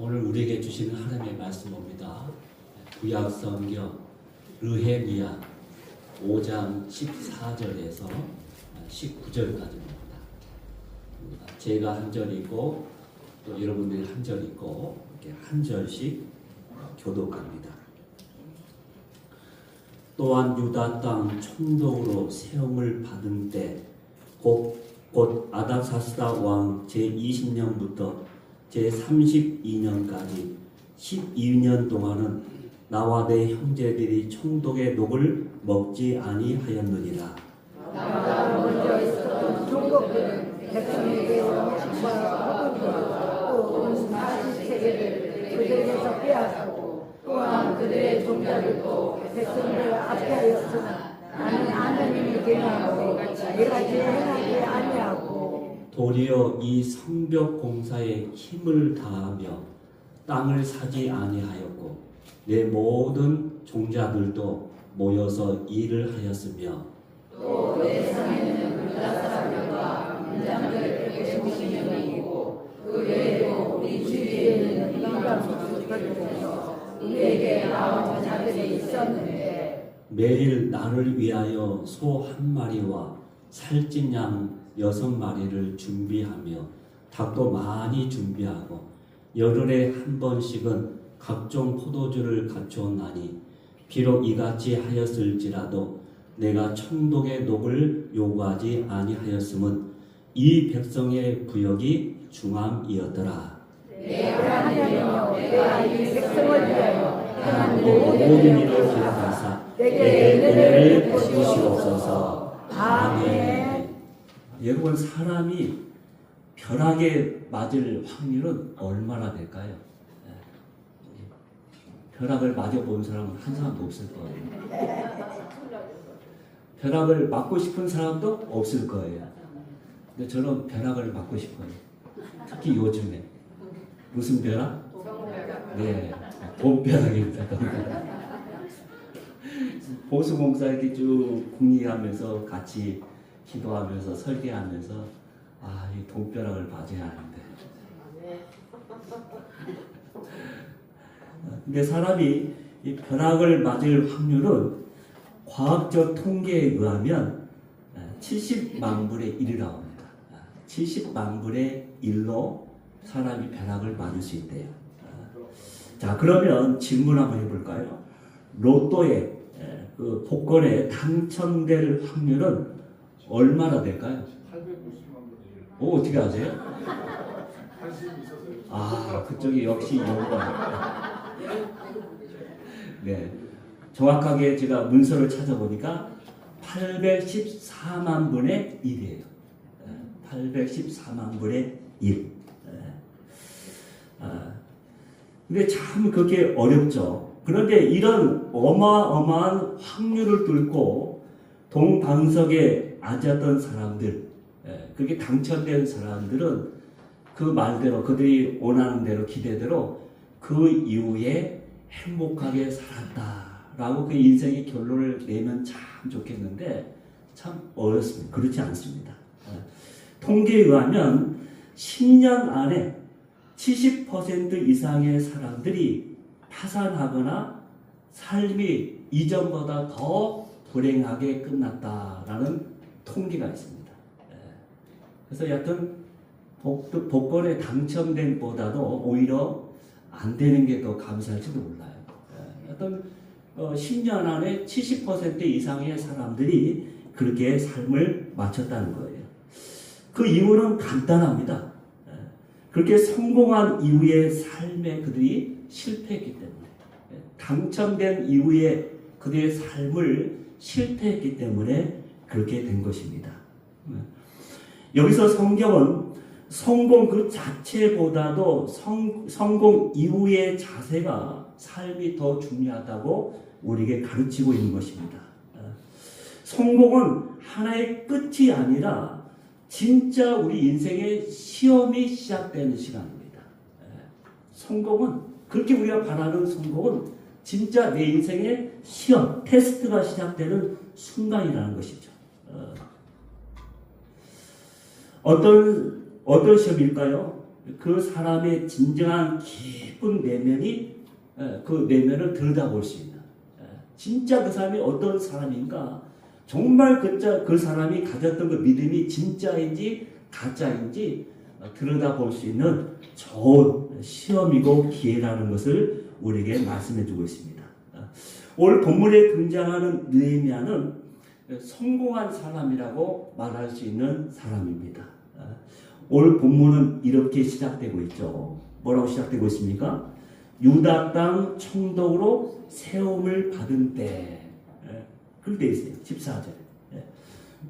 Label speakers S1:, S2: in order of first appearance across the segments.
S1: 오늘 우리에게 주시는 하나님의 말씀입니다. 구약성경 느헤미야 5장 14절에서 19절까지입니다. 제가 한 절이고 또 여러분들이 한 절이고 이렇게 한 절씩 교독합니다. 또한 유다 땅 총독으로 세움을 받은 때 곧 아닥사스다 왕 제20년부터 제32년까지 12년 동안은 나와 내 형제들이 총독의 녹을 먹지 아니하였느니라.
S2: 나보다 먼저 있었던 총독들은 백성에게 원칙과 허물과 또 많은 세계를 그들에게서 빼앗았고 또한 그들의 종자들도 백성들을 압제하였으나 나는 하나님을 경외하고 내가 행하지 아니하고
S1: 도리어 이 성벽 공사에 힘을 다하며 땅을 사지 아니하였고 내 모든 종자들도 모여서 일을 하였으며
S2: 또 내 상에는 유다 사람들과 문장들 150명이고 그 외에도 우리 주위에 있는 민감 소수들에서 우리에게 나온 자들이 있었는데
S1: 매일 나를 위하여 소 한 마리와 살찐 양 6마리를 준비하며 닭도 많이 준비하고 열흘에 한 번씩은 각종 포도주를 갖추었나니 비록 이같이 하였을지라도 내가 총독의 녹을 요구하지 아니하였음은 이 백성의 구역이 중함이었더라.
S2: 내가 하나님이여 내가 이 백성을 위하여 행한
S1: 모든 일을 기억하사 내게 은혜를 베푸시옵소서. 아멘. 여러분, 사람이 벼락에 맞을 확률은 얼마나 될까요? 벼락을 맞아본 사람은 한 사람도 없을 거예요. 벼락을 맞고 싶은 사람도 없을 거예요. 근데 저는 벼락을 맞고 싶어요. 특히 요즘에. 무슨 벼락? 네, 봄벼락입니다. 보수공사 이렇게 쭉 궁리하면서 같이 기도하면서 설계하면서 이 돈벼락을 맞아야 하는데. 근데 사람이 이 벼락을 맞을 확률은 과학적 통계에 의하면 70만 분의 1이라고 합니다. 70만 분의 1로 사람이 벼락을 맞을 수 있대요. 자, 그러면 질문 한번 해볼까요? 로또에 그 복권에 당첨될 확률은 얼마나 될까요?
S3: 890만 분의 1.
S1: 오, 어떻게 아세요?
S3: 관심이 있어서요.
S1: 그쪽이 역시 연구원. 네, 정확하게 제가 문서를 찾아보니까 814만 분의 1이에요. 814만 분의 1. 근데 참 그게 어렵죠. 그런데 이런 어마어마한 확률을 뚫고 동방석에 앉았던 사람들, 그렇게 당첨된 사람들은 그 말대로 그들이 원하는 대로 기대대로 그 이후에 행복하게 살았다라고 그 인생의 결론을 내면 참 좋겠는데 참 어렵습니다. 그렇지 않습니다. 통계에 의하면 10년 안에 70% 이상의 사람들이 파산하거나 삶이 이전보다 더 불행하게 끝났다라는 통계가 있습니다. 그래서 여하튼 복권에 당첨된 보다도 오히려 안 되는 게 더 감사할지도 몰라요. 어떤 10년 안에 70% 이상의 사람들이 그렇게 삶을 마쳤다는 거예요. 그 이유는 간단합니다. 그렇게 성공한 이후의 삶에 그들이 실패했기 때문에, 당첨된 이후에 그들의 삶을 실패했기 때문에 그렇게 된 것입니다. 여기서 성경은 성공 그 자체보다도 성공 이후의 자세가 삶이 더 중요하다고 우리에게 가르치고 있는 것입니다. 성공은 하나의 끝이 아니라 진짜 우리 인생의 시험이 시작되는 시간입니다. 성공은, 그렇게 우리가 바라는 성공은 진짜 내 인생의 시험, 테스트가 시작되는 순간이라는 것이죠. 어떤 시험일까요? 그 사람의 진정한 깊은 내면이 그 내면을 들여다볼 수 있는 진짜 그 사람이 어떤 사람인가 정말 그 사람이 가졌던 그 믿음이 진짜인지 가짜인지 들여다볼 수 있는 좋은 시험이고 기회라는 것을 우리에게 말씀해 주고 있습니다. 오늘 본문에 등장하는 느헤미야는 성공한 사람이라고 말할 수 있는 사람입니다. 오늘 본문은 이렇게 시작되고 있죠. 뭐라고 시작되고 있습니까? 유다 땅 총독으로 세움을 받은 때. 그렇게 되어 있어요. 14절에.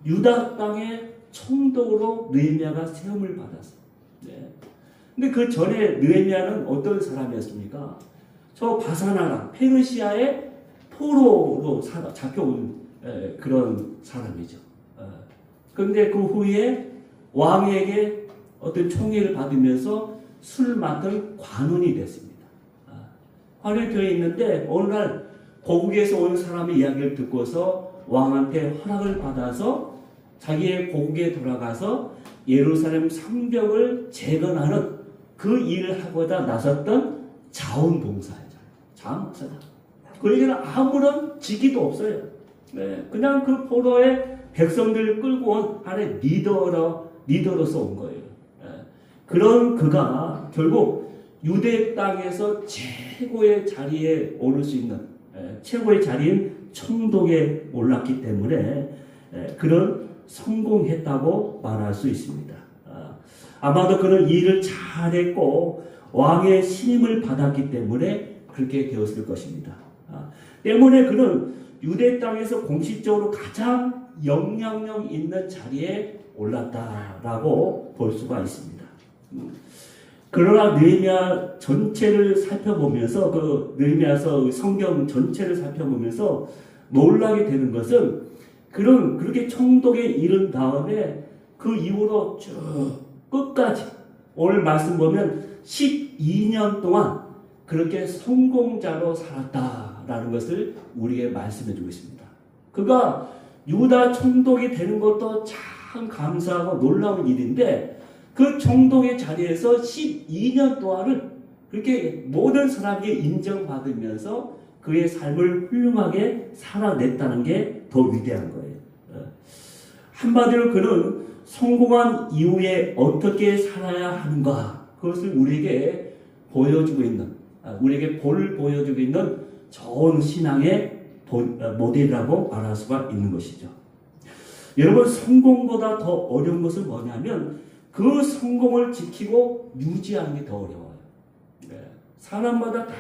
S1: 유다 땅의 총독으로 느헤미야가 세움을 받았어요. 근데 그 전에 느헤미야는 어떤 사람이었습니까? 저 바사나라 페르시아의 포로로 잡혀온 그런 사람이죠. 그런데 그 후에 왕에게 어떤 총애를 받으면서 술 맡은 관원이 됐습니다. 관원이 되어 있는데 어느 날 고국에서 온 사람의 이야기를 듣고서 왕한테 허락을 받아서 자기의 고국에 돌아가서 예루살렘 성벽을 재건하는 그 일을 하고자 나섰던 자원봉사자, 자원봉사자. 그에게는 아무런 직위도 없어요. 그냥 그 포로의 백성들을 끌고 온 하나의 리더로서 온 거예요. 그런 그가 결국 유대 땅에서 최고의 자리에 오를 수 있는 최고의 자리인 총독에 올랐기 때문에 그런 성공했다고 말할 수 있습니다. 아마도 그런 일을 잘했고 왕의 신임을 받았기 때문에 그렇게 되었을 것입니다. 때문에 그는 유대 땅에서 공식적으로 가장 영향력 있는 자리에 올랐다라고 볼 수가 있습니다. 그러나 느헤미야 전체를 살펴보면서 그 느헤미야서 성경 전체를 살펴보면서 놀라게 되는 것은 그렇게 총독에 이른 다음에 그 이후로 쭉 끝까지 오늘 말씀 보면 12년 동안 그렇게 성공자로 살았다라는 것을 우리에게 말씀해 주고 있습니다. 그가 유다 총독이 되는 것도 참 감사하고 놀라운 일인데 그 총독의 자리에서 12년 동안은 그렇게 모든 사람에게 인정받으면서 그의 삶을 훌륭하게 살아냈다는 게 더 위대한 거예요. 한마디로 그는 성공한 이후에 어떻게 살아야 하는가 그것을 우리에게 보여주고 있는 우리에게 볼을 보여주고 있는 좋은 신앙의 모델이라고 말할 수가 있는 것이죠. 여러분 성공보다 더 어려운 것은 뭐냐면 그 성공을 지키고 유지하는 게 더 어려워요. 사람마다 다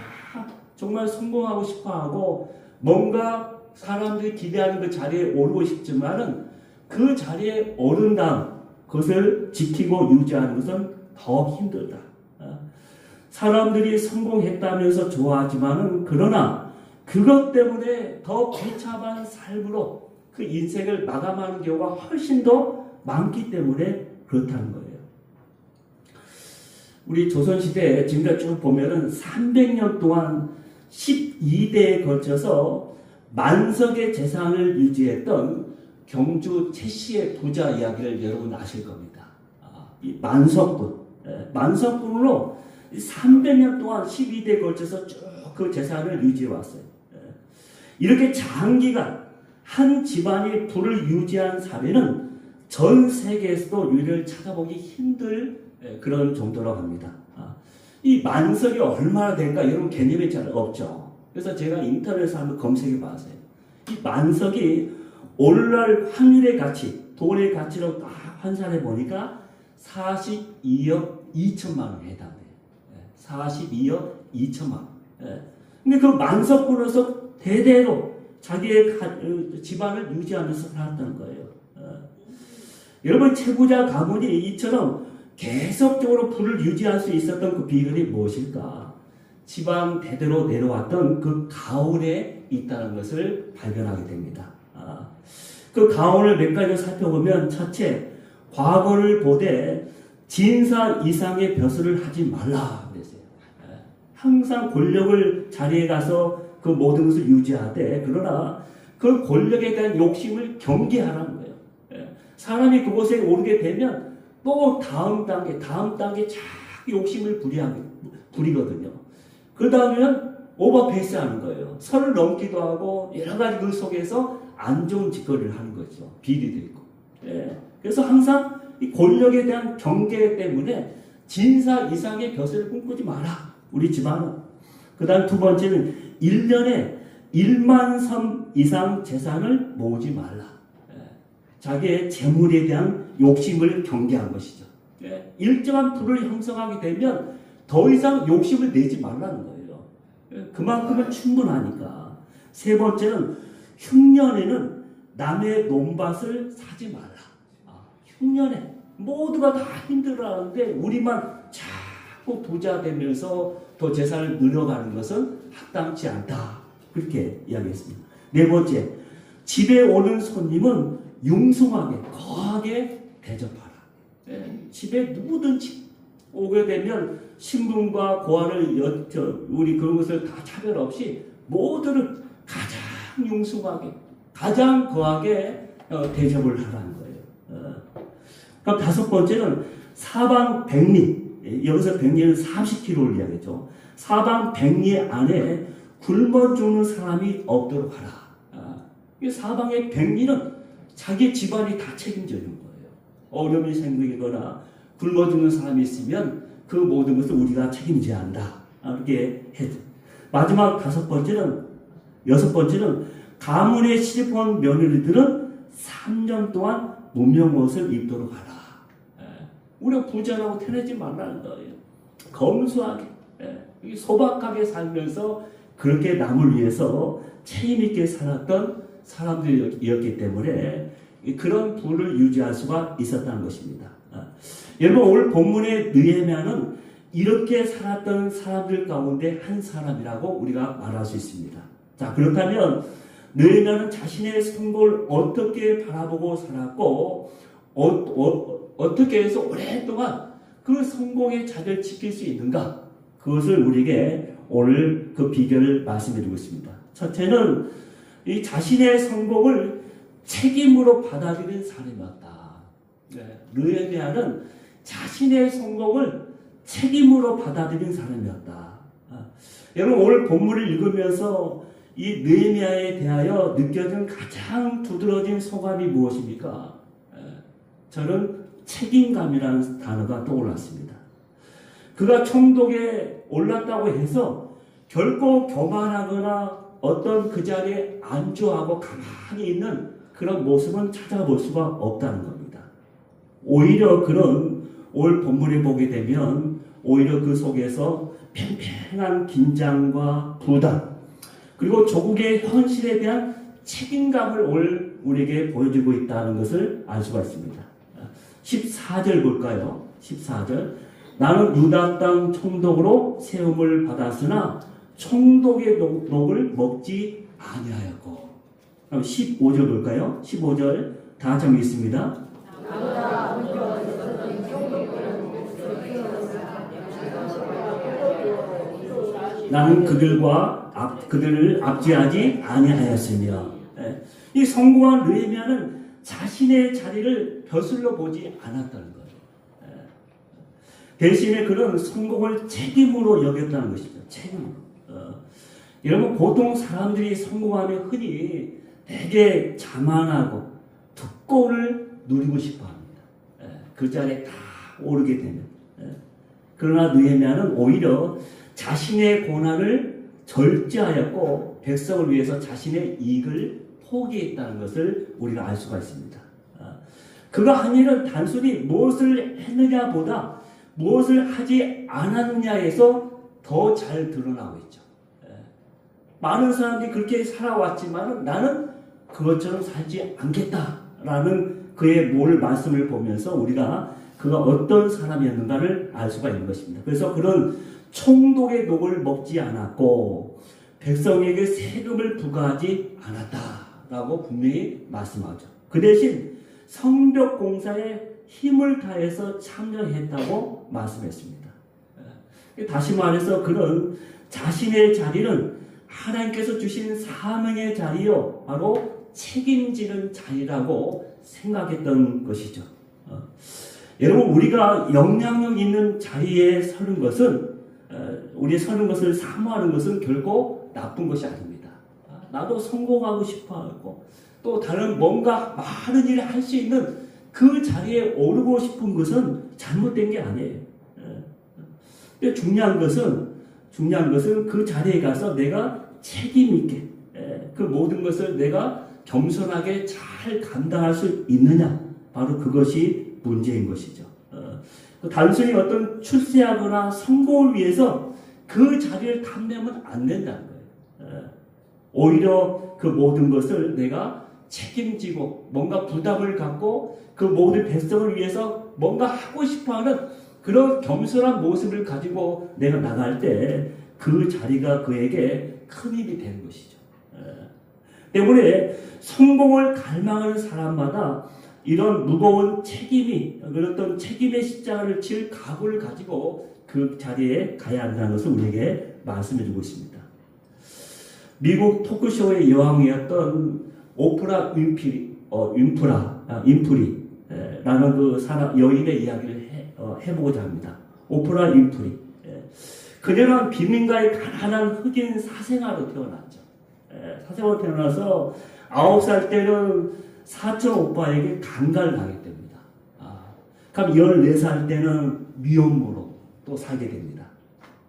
S1: 정말 성공하고 싶어하고 뭔가 사람들이 기대하는 그 자리에 오르고 싶지만은 그 자리에 오른 다음 그것을 지키고 유지하는 것은 더 힘들다. 사람들이 성공했다면서 좋아하지만은 그러나 그것 때문에 더 비참한 삶으로 그 인생을 마감하는 경우가 훨씬 더 많기 때문에 그렇다는 거예요. 우리 조선시대에 지금까지 쭉 보면은 300년 동안 12대에 걸쳐서 만석의 재산을 유지했던 경주 최씨의 부자 이야기를 여러분 아실 겁니다. 이 만석분으로 300년 동안 12대에 걸쳐서 쭉 그 재산을 유지해 왔어요. 이렇게 장기간 한 집안이 부를 유지한 사례는 전 세계에서도 유례를 찾아보기 힘들 그런 정도라고 합니다. 이 만석이 얼마나 될까 이런 개념이 잘 없죠. 그래서 제가 인터넷에서 한번 검색해 봤어요. 이 만석이 오늘날 환율의 가치, 돈의 가치로 딱 환산해 보니까 42억 2천만 원에 해당돼요. 42억 2천만 원. 근데 그 만석으로서 대대로 자기의 집안을 유지하면서 살았다는 거예요. 여러분 최부자 가문이 이처럼 계속적으로 부를 유지할 수 있었던 그 비결이 무엇일까? 지방 대대로 내려왔던 그 가훈에 있다는 것을 발견하게 됩니다. 그 가훈을 몇 가지 살펴보면 첫째, 과거를 보되 진사 이상의 벼슬을 하지 말라 그랬어요. 항상 권력을 자리에 가서 그 모든 것을 유지하되 그러나 그 권력에 대한 욕심을 경계하라는 거예요. 사람이 그곳에 오르게 되면 또 다음 단계 욕심을 부리거든요. 그러다면 오버페이스 하는 거예요. 선을 넘기도 하고 여러 가지 그 속에서 안 좋은 짓거리를 하는 거죠. 비리도 있고. 예. 그래서 항상 이 권력에 대한 경계 때문에 진사 이상의 벼슬을 꿈꾸지 마라. 우리 집안은. 그 다음 두 번째는 1년에 1만 섬 이상 재산을 모으지 말라. 예. 자기의 재물에 대한 욕심을 경계한 것이죠. 예. 일정한 부를 형성하게 되면 더 이상 욕심을 내지 말라는 거예요. 예. 그만큼은 충분하니까. 세 번째는 흉년에는 남의 논밭을 사지 말라. 흉년에 모두가 다 힘들어하는데 우리만 자꾸 부자 되면서 더 재산을 늘어가는 것은 합당치 않다. 그렇게 이야기했습니다. 네 번째, 집에 오는 손님은 융숭하게 거하게 대접하라. 예, 집에 누구든지 오게 되면 신분과 고하를 우리 그런 것을 다 차별 없이 모두를 가장 융숭하게 가장 거하게 대접을 하라는 거예요. 그럼 다섯 번째는 사방 백리, 여기서 백리는 30km를 이야기했죠. 사방 백리 안에 굶어 죽는 사람이 없도록 하라. 사방의 백리는 자기 집안이 다 책임져 주는 거예요. 어려움이 생기거나 굶어 죽는 사람이 있으면 그 모든 것을 우리가 책임져야 한다. 이렇게 했죠. 마지막 여섯 번째는 가문에 시집온 며느리들은 3년 동안 문명옷을 입도록 하라. 우리가 부자라고 태어나지 말라는 거예요. 검소하게, 소박하게 살면서 그렇게 남을 위해서 책임있게 살았던 사람들이었기 때문에 그런 부를 유지할 수가 있었다는 것입니다. 여러분, 오늘 본문의 느헤미야는 이렇게 살았던 사람들 가운데 한 사람이라고 우리가 말할 수 있습니다. 자, 그렇다면 느헤미야는 자신의 성공을 어떻게 바라보고 살았고 어떻게 해서 오랫동안 그 성공의 자리를 지킬 수 있는가? 그것을 우리에게 오늘 그 비결을 말씀드리고 있습니다. 첫째는 이 자신의 성공을 책임으로 받아들인 사람이었다. 느헤미야는 자신의 성공을 책임으로 받아들인 사람이었다. 여러분, 오늘 본문을 읽으면서 이 느헤미야에 대하여 느껴진 가장 두드러진 소감이 무엇입니까? 저는 책임감이라는 단어가 떠올랐습니다. 그가 총독에 올랐다고 해서 결코 교만하거나 어떤 그 자리에 안주하고 가만히 있는 그런 모습은 찾아볼 수가 없다는 겁니다. 오히려 그런 오늘 본문에 보게 되면 오히려 그 속에서 팽팽한 긴장과 부담 그리고 조국의 현실에 대한 책임감을 오늘 우리에게 보여주고 있다는 것을 알 수가 있습니다. 14절 볼까요? 14절. 나는 유다 땅 총독으로 세움을 받았으나 총독의 녹을 먹지 아니하였고. 그럼 15절 볼까요? 15절 다 같이 읽습니다. 나는 그들을 압제하지 아니하였으며. 이 성공한 느헤미야는 자신의 자리를 벼슬로 보지 않았다는 거예요. 대신에 그런 성공을 책임으로 여겼다는 것이죠. 책임으로. 여러분, 보통 사람들이 성공하면 흔히 되게 자만하고 특권을 누리고 싶어 합니다. 그 자리에 다 오르게 되면. 그러나 느헤미야는 오히려 자신의 고난을 절제하였고 백성을 위해서 자신의 이익을 포기했다는 것을 우리가 알 수가 있습니다. 그가 한 일은 단순히 무엇을 했느냐보다 무엇을 하지 않았느냐에서 더 잘 드러나고 있죠. 많은 사람들이 그렇게 살아왔지만 나는 그것처럼 살지 않겠다라는 그의 말씀을 보면서 우리가 그가 어떤 사람이었는가를 알 수가 있는 것입니다. 그래서 그런 총독의 녹을 먹지 않았고 백성에게 세금을 부과하지 않았다라고 분명히 말씀하죠. 그 대신 성벽 공사에 힘을 다해서 참여했다고 말씀했습니다. 다시 말해서 그는 자신의 자리는 하나님께서 주신 사명의 자리요 바로 책임지는 자리라고 생각했던 것이죠. 여러분, 우리가 영향력 있는 자리에 서는 것은 우리 서는 것을 사모하는 것은 결코 나쁜 것이 아닙니다. 나도 성공하고 싶어 하고 또 다른 뭔가 많은 일을 할 수 있는 그 자리에 오르고 싶은 것은 잘못된 게 아니에요. 근데 중요한 것은 그 자리에 가서 내가 책임 있게 그 모든 것을 내가 겸손하게 잘 감당할 수 있느냐, 바로 그것이 문제인 것이죠. 단순히 어떤 출세하거나 성공을 위해서 그 자리를 탐내면 안 된다는 거예요. 오히려 그 모든 것을 내가 책임지고 뭔가 부담을 갖고 그 모든 백성을 위해서 뭔가 하고 싶어하는 그런 겸손한 모습을 가지고 내가 나갈 때 그 자리가 그에게 큰 힘이 되는 것이죠. 때문에 성공을 갈망하는 사람마다 이런 무거운 책임이, 어떤 책임의 십자가를 칠 각오를 가지고 그 자리에 가야 한다는 것을 우리에게 말씀해 주고 있습니다. 미국 토크쇼의 여왕이었던 오프라 윈프리라는 그 여인의 이야기를 해보고자 합니다. 오프라 윈프리. 그녀는 빈민가의 가난한 흑인 사생아로 태어났죠. 사생아로 태어나서 9살 때는 사촌 오빠에게 강간을 당했게 됩니다. 그럼 14살 때는 미혼모로 또 살게 됩니다.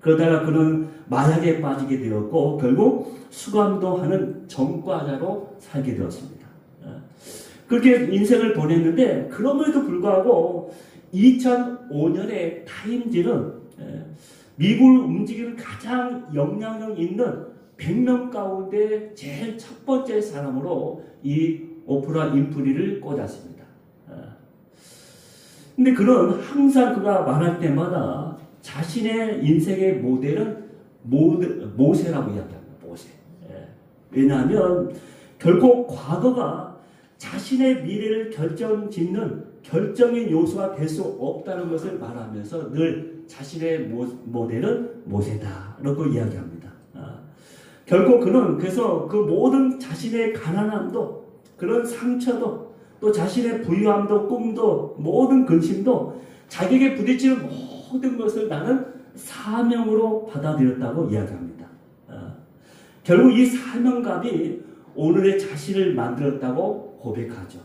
S1: 그러다가 그는 마약에 빠지게 되었고 결국 수감도 하는 전과자로 살게 되었습니다. 그렇게 인생을 보냈는데 그럼에도 불구하고 2005년에 타임지는 미국을 움직이는 가장 영향력 있는 100명 가운데 제일 첫 번째 사람으로 이 오프라 윈프리를 꽂았습니다. 근데 그는 항상 그가 말할 때마다 자신의 인생의 모델은 모세라고 이야기합니다. 모세. 왜냐하면 결국 과거가 자신의 미래를 결정짓는 결정의 요소가 될 수 없다는 것을 말하면서 늘 자신의 모델은 모세다라고 이야기합니다. 결국 그는 그래서 그 모든 자신의 가난함도 그런 상처도 또 자신의 부유함도 꿈도 모든 근심도 자기에게 부딪히는 모든 것을 나는 사명으로 받아들였다고 이야기합니다. 결국 이 사명감이 오늘의 자신을 만들었다고 고백하죠.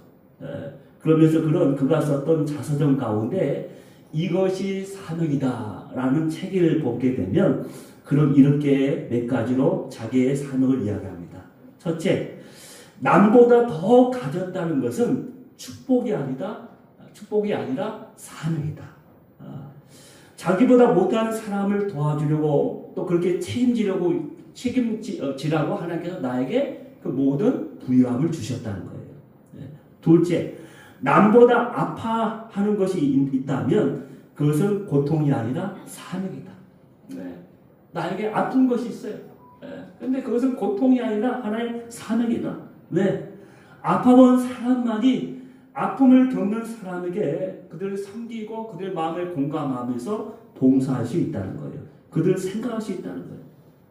S1: 그러면서 그가 썼던 자서전 가운데 이것이 사명이다라는 책을 보게 되면 그럼 이렇게 몇 가지로 자기의 사명을 이야기합니다. 첫째, 남보다 더 가졌다는 것은 축복이 아니라 사명이다. 자기보다 못한 사람을 도와주려고 또 그렇게 책임지라고 하나님께서 나에게 그 모든 부유함을 주셨다는 거예요. 둘째, 남보다 아파하는 것이 있다면 그것은 고통이 아니라 사명이다. 나에게 아픈 것이 있어요. 근데 그것은 고통이 아니라 하나의 사명이다. 왜? 아파본 사람만이 아픔을 겪는 사람에게 그들을 섬기고 그들의 마음을 공감하면서 봉사할 수 있다는 거예요. 그들을 생각할 수 있다는 거예요.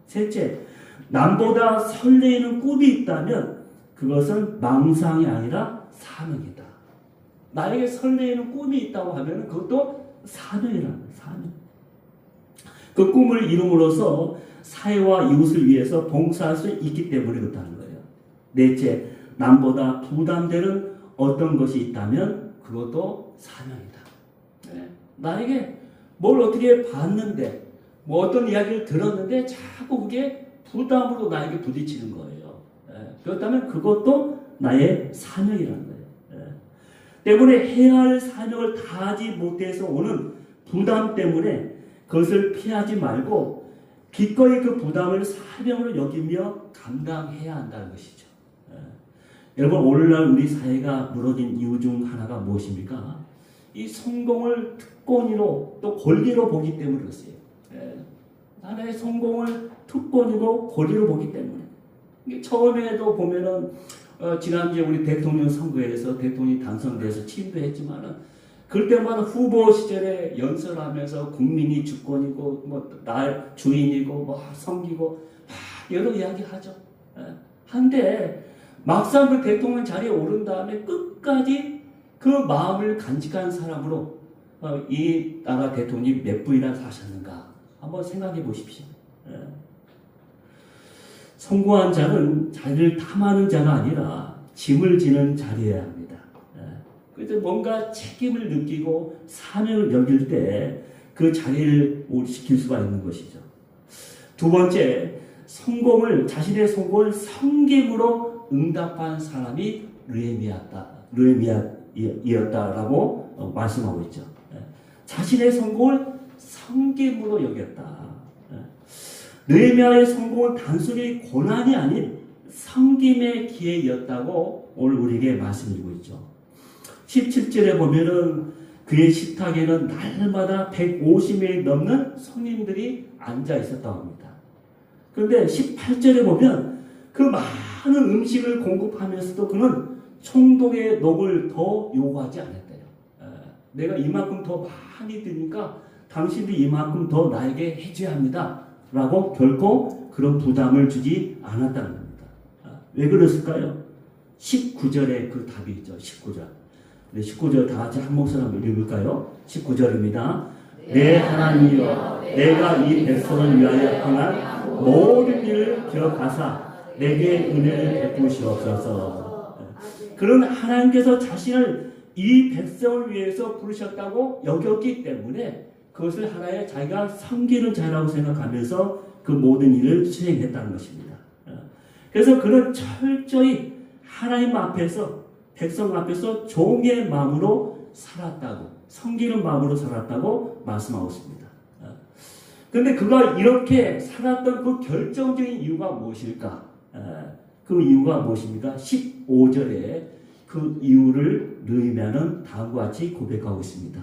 S1: 셋째, 남보다 설레이는 꿈이 있다면 그것은 망상이 아니라 사명이다. 나에게 설레이는 꿈이 있다고 하면 그것도 사명이라는 거예요. 사명. 그 꿈을 이룸으로써 사회와 이웃을 위해서 봉사할 수 있기 때문에 그렇다는 거예요. 넷째, 남보다 부담되는 어떤 것이 있다면 그것도 사명이다. 나에게 뭘 어떻게 봤는데 뭐 어떤 이야기를 들었는데 자꾸 그게 부담으로 나에게 부딪히는 거예요. 그렇다면 그것도 나의 사명이라는 거예요. 때문에 해야 할 사명을 다하지 못해서 오는 부담 때문에 그것을 피하지 말고 기꺼이 그 부담을 사명으로 여기며 감당해야 한다는 것이죠. 여러분, 오늘날 우리 사회가 무너진 이유 중 하나가 무엇입니까? 이 성공을 특권으로 또 권리로 보기 때문에 그렇어요. 하나의 성공을 특권이고 권리로 보기 때문에. 처음에도 보면은 지난주에 우리 대통령 선거에서 대통령이 당선돼서 취임도 했지만은 그럴 때마다 후보 시절에 연설하면서 국민이 주권이고 뭐 나 주인이고 뭐 섬기고 여러 이야기 하죠. 한데 막상 그 대통령 자리에 오른 다음에 끝까지 그 마음을 간직한 사람으로 이 나라 대통령이 몇 분이나 사셨는가 한번 생각해 보십시오. 성공한 자는 자리를 탐하는 자가 아니라 짐을 지는 자리여야 합니다. 그래서 뭔가 책임을 느끼고 사명을 여길 때 그 자리를 지킬 수가 있는 것이죠. 두 번째, 자신의 성공을 성김으로 응답한 사람이 느헤미야였다라고 말씀하고 있죠. 자신의 성공을 성김으로 여겼다. 느헤미야의 성공은 단순히 고난이 아닌 성김의 기회였다고 오늘 우리에게 말씀드리고 있죠. 17절에 보면은 그의 식탁에는 날마다 150명이 넘는 손님들이 앉아 있었다고 합니다. 그런데 18절에 보면 그 많은 음식을 공급하면서도 그는 총독의 녹을 더 요구하지 않았대요. 내가 이만큼 더 많이 드니까 당신도 이만큼 더 나에게 해줘야 합니다. 라고 결코 그런 부담을 주지 않았다는 겁니다. 왜 그랬을까요? 19절에 그 답이 있죠. 19절. 19절 다 같이 한 목소리 한번 읽을까요? 19절입니다. 내 하나님이여, 내가 이 백성을 위하여 행한 모든 일을 기억하사 내게 은혜를 베푸시옵소서. 그런 하나님께서 자신을 이 백성을 위해서 부르셨다고 여겼기 때문에 그것을 하나의 자기가 섬기는 자라고 생각하면서 그 모든 일을 수행했다는 것입니다. 그래서 그는 철저히 하나님 앞에서 백성 앞에서 종의 마음으로 살았다고, 섬기는 마음으로 살았다고 말씀하고 있습니다. 그런데 그가 이렇게 살았던 그 결정적인 이유가 무엇일까? 그 이유가 무엇입니까? 15절에 그 이유를 느헤미야는 다음과 같이 고백하고 있습니다.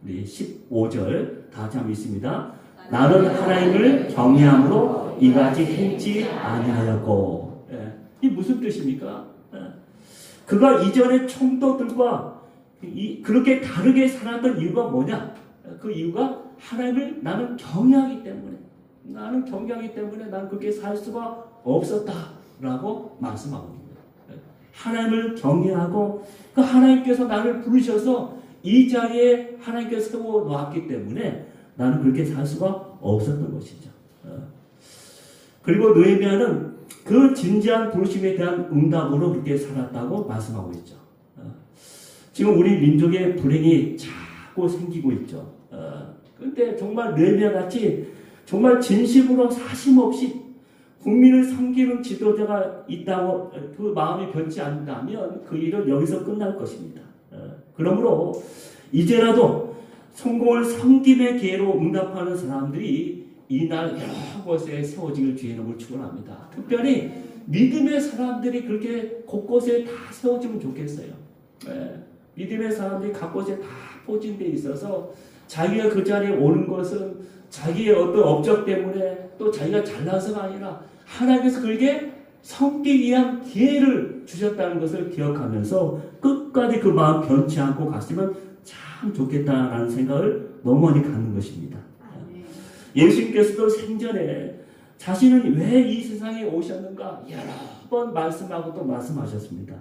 S1: 15절 다 같이 한번 읽습니다. 나는 하나님을 경외함으로 이같이 행치 아니하였고. 이 무슨 뜻입니까? 그가 이전에 총독들과 그렇게 다르게 살았던 이유가 뭐냐? 그 이유가 하나님을 나는 경외하기 때문에 나는 그렇게 살 수가 없었다라고 말씀하고 있습니다. 하나님을 경외하고 그 하나님께서 나를 부르셔서 이 자리에 하나님께서 세워 놓았기 때문에 나는 그렇게 살 수가 없었던 것이죠. 그리고 느헤미야는 그 진지한 부르심에 대한 응답으로 그렇게 살았다고 말씀하고 있죠. 지금 우리 민족의 불행이 자꾸 생기고 있죠. 그런데 정말 느헤미야 같이 정말 진심으로 사심없이 국민을 섬기는 지도자가 있다고 그 마음이 변치 않는다면 그 일은 여기서 끝날 것입니다. 그러므로 이제라도 성공을 섬김의 기회로 응답하는 사람들이 이날 여러 곳에 세워지길 주의 이름으로 축원합니다. 특별히 믿음의 사람들이 그렇게 곳곳에 다 세워지면 좋겠어요. 믿음의 사람들이 각 곳에 다 포진되어 있어서 자기가 그 자리에 오는 것은 자기의 어떤 업적 때문에 또 자기가 잘나서가 아니라 하나님께서 그에게 섬기기 위한 기회를 주셨다는 것을 기억하면서 끝까지 그 마음 변치 않고 갔으면 참 좋겠다라는 생각을 너무 많이 갖는 것입니다. 예수님께서도 생전에 자신은 왜 이 세상에 오셨는가 여러 번 말씀하고 또 말씀하셨습니다.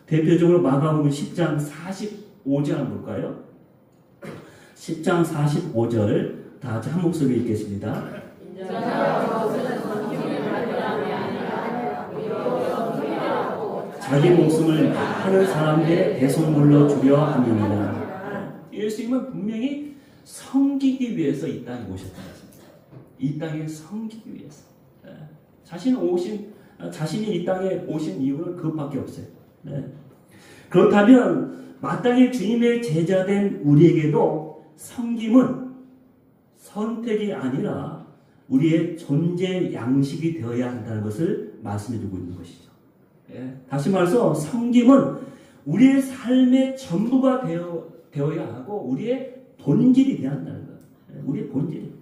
S1: 대표적으로 마가복음 10장 45절 한번 볼까요? 10장 45절 다 같이 한 목소리 읽겠습니다. 자기 목숨을 많은 사람들의 대속물로 주려 함이니라. 예수님은 분명히 섬기기 위해서 이 땅에 오셨다는 것입니다. 이 땅에 섬기기 위해서. 자신이 이 땅에 오신 이유는 그것밖에 없어요. 그렇다면 마땅히 주님의 제자된 우리에게도 섬김은 선택이 아니라 우리의 존재 양식이 되어야 한다는 것을 말씀해주고 있는 것이죠. 다시 말해서 섬김은 우리의 삶의 전부가 되어야 하고 우리의 본질이 되어야 한다는 거예요. 우리의 본질.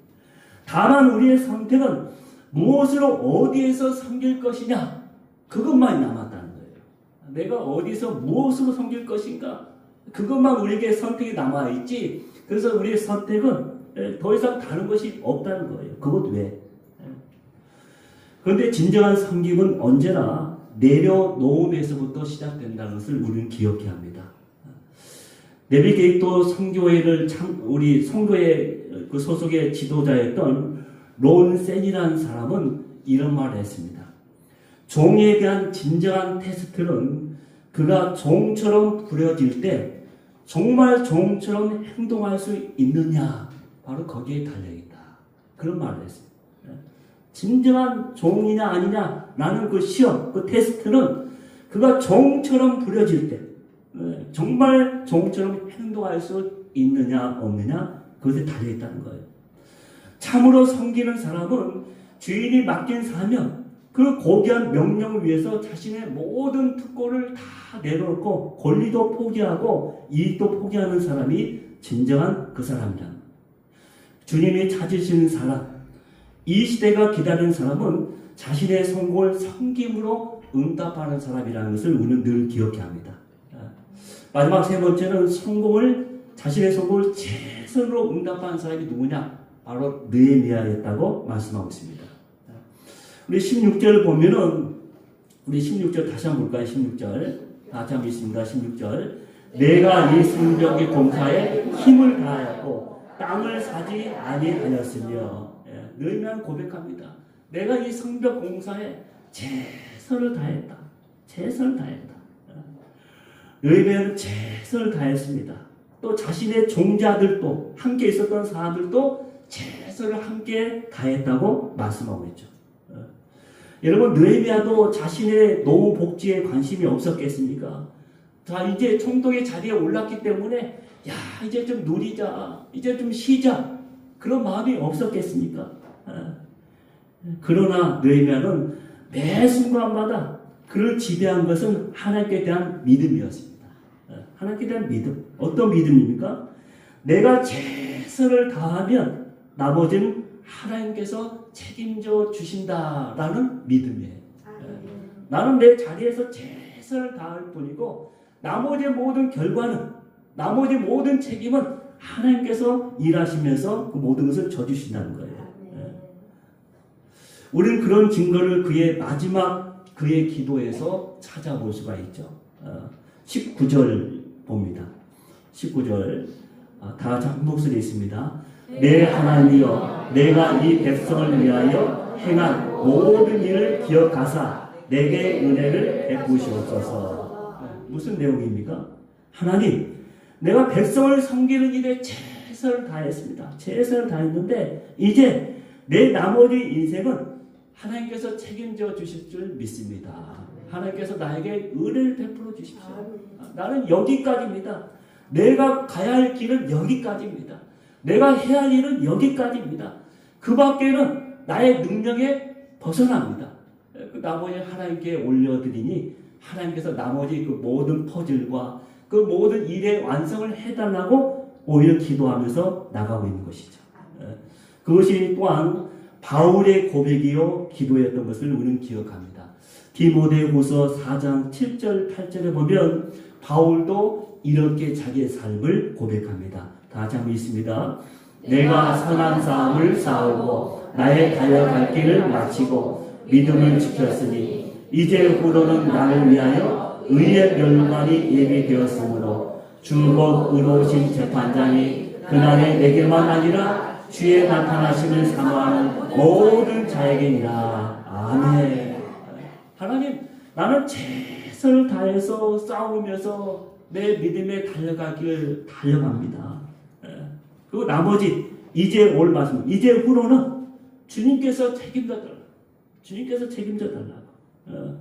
S1: 다만 우리의 선택은 무엇으로 어디에서 섬길 것이냐 그것만 남았다는 거예요. 내가 어디서 무엇으로 섬길 것인가 그것만 우리에게 선택이 남아있지 그래서 우리의 선택은 더 이상 다른 것이 없다는 거예요. 그것 외에. 그런데 진정한 섬김은 언제나 내려놓음에서부터 시작된다는 것을 우리는 기억해야 합니다. 내비게이터 성교회를 우리 성교회 그 소속의 지도자였던 론 센이라는 사람은 이런 말을 했습니다. 종에 대한 진정한 테스트는 그가 종처럼 부려질 때 정말 종처럼 행동할 수 있느냐, 바로 거기에 달려있다. 그런 말을 했습니다. 진정한 종이냐 아니냐 라는 그 시험, 그 테스트는 그가 종처럼 부려질 때 정말 종처럼 행동할 수 있느냐 없느냐, 그것에 달려있다는 거예요. 참으로 섬기는 사람은 주인이 맡긴 사명, 그 고귀한 명령을 위해서 자신의 모든 특권을 다 내려놓고 권리도 포기하고 이익도 포기하는 사람이 진정한 그 사람이다. 주님이 찾으시는 사람, 이 시대가 기다리는 사람은 자신의 성공을 섬김으로 응답하는 사람이라는 것을 우리는 늘 기억해야 합니다. 마지막 세 번째는 자신의 성공을 최선으로 응답하는 사람이 누구냐? 바로 느헤미야였다고 말씀하고 있습니다. 우리 16절 보면은, 우리 16절 다시 한번 볼까요? 16절. 다시 한번 있습니다. 16절. 내가 이 성벽의 공사에 힘을 다하였고 땅을 사지 아니하였으며. 느헤미야는 고백합니다. 내가 이 성벽 공사에 최선을 다했다. 최선을 다했다. 느헤미야는 최선을 다했습니다. 또 자신의 종자들도, 함께 있었던 사람들도 최선을 함께 다했다고 말씀하고 있죠. 여러분, 느헤미야도 자신의 노후 복지에 관심이 없었겠습니까? 자, 이제 총독의 자리에 올랐기 때문에 이제 좀 누리자, 이제 좀 쉬자, 그런 마음이 없었겠습니까? 그러나 느헤미야는 매 순간마다 그를 지배한 것은 하나님께 대한 믿음이었습니다. 하나님께 대한 믿음. 어떤 믿음입니까? 내가 최선을 다하면 나머지는 하나님께서 책임져 주신다라는 믿음이에요. 나는 내 자리에서 최선을 다할 뿐이고 나머지 모든 결과는, 나머지 모든 책임은 하나님께서 일하시면서 그 모든 것을 져주신다는 거예요. 우리는 그런 증거를 그의 마지막 그의 기도에서 찾아볼 수가 있죠. 19절 봅니다. 19절 다 같이 한 목소리 있습니다. 내 하나님이여, 내가 이 백성을 위하여 행한 모든 일을 기억하사 내게 은혜를 베푸시옵소서. 무슨 내용입니까? 하나님, 내가 백성을 섬기는 일에 최선을 다했습니다. 최선을 다했는데 이제 내 나머지 인생은 하나님께서 책임져 주실 줄 믿습니다. 하나님께서 나에게 은혜를 베풀어 주십시오. 나는 여기까지입니다. 내가 가야 할 길은 여기까지입니다. 내가 해야 할 일은 여기까지입니다. 그 밖에는 나의 능력에 벗어납니다. 그 나머지 하나님께 올려드리니 하나님께서 나머지 그 모든 퍼즐과 그 모든 일의 완성을 해달라고 오히려 기도하면서 나가고 있는 것이죠. 그것이 또한 바울의 고백이요 기도였던 것을 우리는 기억합니다. 디모데후서 4장 7절 8절에 보면 바울도 이렇게 자기의 삶을 고백합니다. 다 같이 한번 읽습니다. 내가 선한 싸움을 싸우고 나의 달려갈 길을 마치고 믿음을 지켰으니 이제 후로는 나를 위하여 의의 멸관이 예비되었으므로 주 곧 의로우신 재판장이 그날에 내게만 아니라 주의 나타나심을 사모하는 모든 자에게니라. 아멘. 하나님, 나는 최선을 다해서 싸우면서 내 믿음에 달려가길 달려갑니다. 그리고 나머지 이제 올 말씀, 이제 후로는 주님께서 책임져 달라고. 주님께서 책임져 달라고.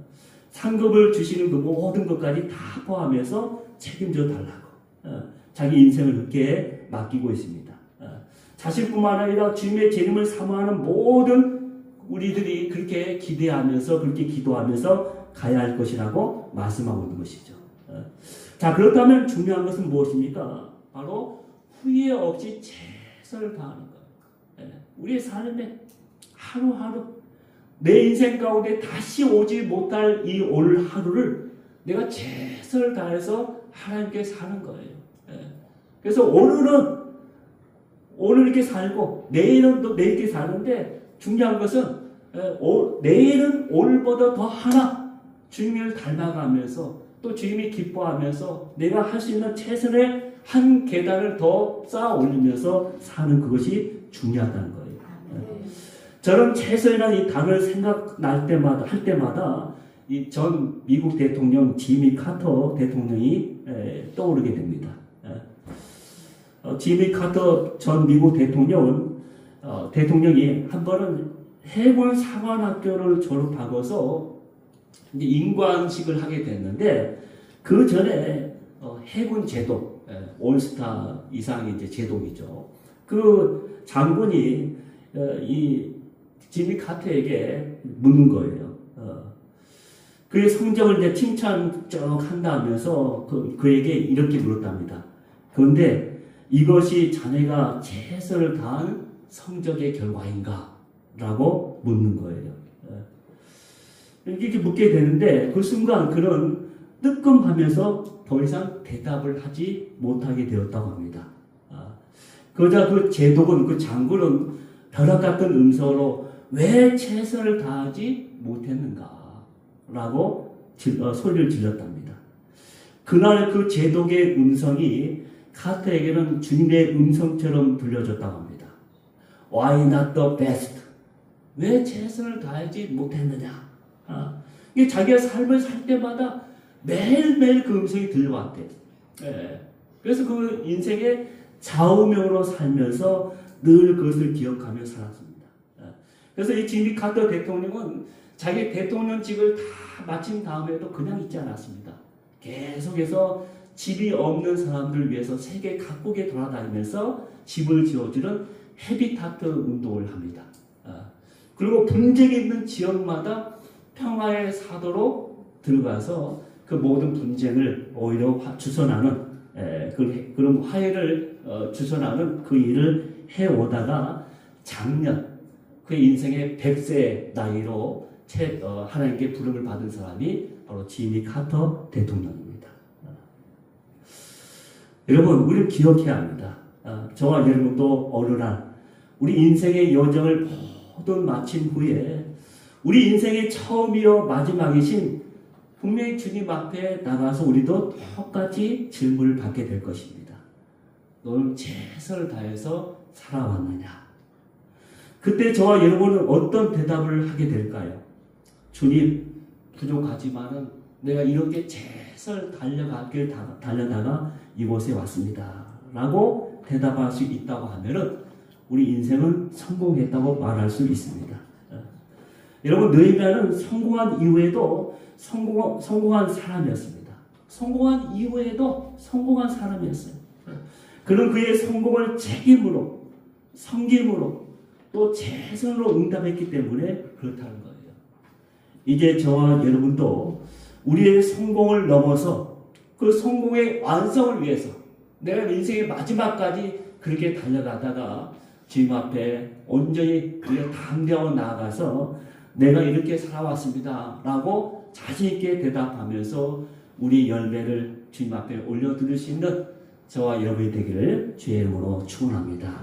S1: 상급을 주시는 그 모든 것까지 다 포함해서 책임져 달라고. 자기 인생을 그렇게 맡기고 있습니다. 자신뿐만 아니라 주님의 재림을 사모하는 모든 우리들이 그렇게 기대하면서 그렇게 기도하면서 가야 할 것이라고 말씀하고 있는 것이죠. 자, 그렇다면 중요한 것은 무엇입니까? 바로 후회 없이 최선을 다하는 것. 우리의 삶에 하루하루 내 인생 가운데 다시 오지 못할 이 올 하루를 내가 최선을 다해서 하나님께 사는 거예요. 그래서 오늘은 오늘 이렇게 살고 내일은 또 내일 이렇게 사는데 중요한 것은 내일은 오늘보다 더 하나 주님을 닮아가면서 또 주님이 기뻐하면서 내가 할 수 있는 최선의 한 계단을 더 쌓아 올리면서 사는 그것이 중요하다는 거예요. 저런 최선이라는 이 단어를 생각날 때마다, 할 때마다 이 전 미국 대통령 지미 카터 대통령이 떠오르게 됩니다. 지미 카터 전 미국 대통령이 한 번은 해군 사관학교를 졸업하고서 이제 인관식을 하게 됐는데 그 전에 해군 제독, 올스타 이상의 이제 제독이죠. 그 장군이 이 지미 카터에게 묻는 거예요. 그의 성적을 이제 칭찬 쭉 한다면서 그에게 이렇게 물었답니다. 그런데 이것이 자네가 최선을 다한 성적의 결과인가? 라고 묻는 거예요. 이렇게 묻게 되는데 그 순간 그는 뜨끔하면서 더 이상 대답을 하지 못하게 되었다고 합니다. 그러자 그 제독은, 그 장군은 벼락 같은 음성으로 왜 최선을 다하지 못했는가? 라고 소리를 질렀답니다. 그날 그 제독의 음성이 카터에게는 주님의 음성처럼 들려졌다고 합니다. Why not the best? 왜 최선을 다하지 못했느냐? 이게 자기가 삶을 살 때마다 매일매일 그 음성이 들려왔대요. 그래서 그 인생의 좌우명으로 살면서 늘 그것을 기억하며 살았습니다. 그래서 이 지미 카터 대통령은 자기 대통령직을 다 마친 다음에도 그냥 있지 않았습니다. 계속해서 집이 없는 사람들을 위해서 세계 각국에 돌아다니면서 집을 지어주는 헤비타트 운동을 합니다. 그리고 분쟁이 있는 지역마다 평화의 사도로 들어가서 그 모든 분쟁을 오히려 주선하는 그런 화해를 주선하는 그 일을 해오다가 작년 그의 인생의 100세 나이로 하나님께 부름을 받은 사람이 바로 지미 카터 대통령입니다. 여러분, 우리는 기억해야 합니다. 저와 여러분도 어느 날 우리 인생의 여정을 모두 마친 후에 우리 인생의 처음이요 마지막이신 분명히 주님 앞에 나가서 우리도 똑같이 질문을 받게 될 것입니다. 너는 최선을 다해서 살아왔느냐? 그때 저와 여러분은 어떤 대답을 하게 될까요? 주님, 부족하지만은 내가 이렇게 최선을 달려다가 이곳에 왔습니다. 라고 대답할 수 있다고 하면은 우리 인생은 성공했다고 말할 수 있습니다. 여러분, 느헤미야는 성공한 이후에도 성공한 사람이었습니다. 성공한 이후에도 성공한 사람이었어요. 그는 그의 성공을 책임으로, 섬김으로, 또 최선으로 응답했기 때문에 그렇다는 거예요. 이제 저와 여러분도 우리의 성공을 넘어서 그 성공의 완성을 위해서 내가 인생의 마지막까지 그렇게 달려가다가 주님 앞에 온전히 우리가 담대하고 나아가서 내가 이렇게 살아왔습니다 라고 자신있게 대답하면서 우리 열매를 주님 앞에 올려드릴 수 있는 저와 여러분이 되기를 주의 이름으로 축원합니다.